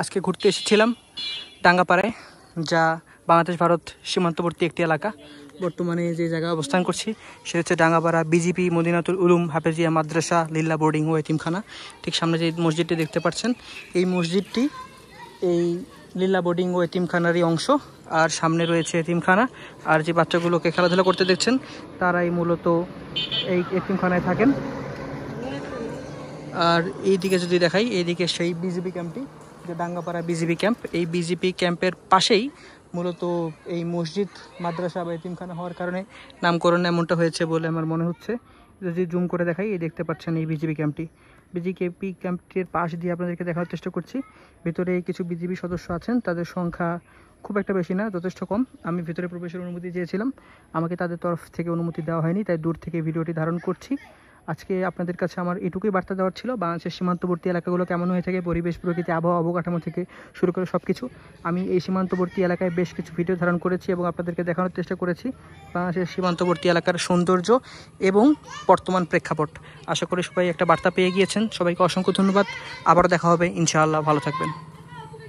আজকে ঘুরতে এসেছিলাম টাঙ্গাপাড়ায়, যা বাংলাদেশ ভারত সীমান্তবর্তী একটি এলাকা। বর্তমানে যে জায়গায় অবস্থান করছি সেটা হচ্ছে ডাঙ্গাপাড়া বিজিপি মদিনাতুল উলুম হাফেজিয়া মাদ্রাসা লিল্লা বোর্ডিং ও এতিমখানা। ঠিক সামনে যে মসজিদটি দেখতে পাচ্ছেন, এই মসজিদটি এই লিল্লা বোর্ডিং ও এতিমখানারই অংশ। আর সামনে রয়েছে এতিমখানা। আর যে বাচ্চাগুলোকে খেলাধুলা করতে দেখছেন, তারাই মূলত এই এতিমখানায় থাকেন। আর এইদিকে যদি দেখাই, এইদিকে সেই বিজিবি ক্যাম্পটি, যে ডাঙ্গাপাড়া বিজিবি ক্যাম্প। এই বিজিপি ক্যাম্পের পাশেই মূলত এই মসজিদ মাদ্রাসা বা এতিমখানা হওয়ার কারণে নামকরণ এমনটা হয়েছে বলে আমার মনে হচ্ছে। যদি জুম করে দেখাই, এই দেখতে পাচ্ছেন এই বিজিবি ক্যাম্পটি। বিজিপি ক্যাম্পটির পাশ দিয়ে আপনাদেরকে দেখানোর চেষ্টা করছি। ভিতরে কিছু বিজিবি সদস্য আছেন, তাদের সংখ্যা খুব একটা বেশি না, যথেষ্ট কম। আমি ভিতরে প্রবেশের অনুমতি চেয়েছিলাম, আমাকে তাদের তরফ থেকে অনুমতি দেওয়া হয়নি, তাই দূর থেকে ভিডিওটি ধারণ করছি। আজকে আপনাদের কাছে আমার এটুকুই বার্তা দেওয়ার ছিল। বাংলাদেশের সীমান্তবর্তী এলাকাগুলো কেমন হয়ে থাকে, পরিবেশ, প্রকৃতি, আবহাওয়া, অবকাঠামো থেকে শুরু করে সব কিছু আমি এই সীমান্তবর্তী এলাকায় বেশ কিছু ভিডিও ধারণ করেছি এবং আপনাদেরকে দেখানোর চেষ্টা করেছি বাংলাদেশের সীমান্তবর্তী এলাকার সৌন্দর্য এবং বর্তমান প্রেক্ষাপট। আশা করি সবাই একটা বার্তা পেয়ে গিয়েছেন। সবাইকে অসংখ্য ধন্যবাদ। আবার দেখা হবে ইনশাআল্লাহ। ভালো থাকবেন।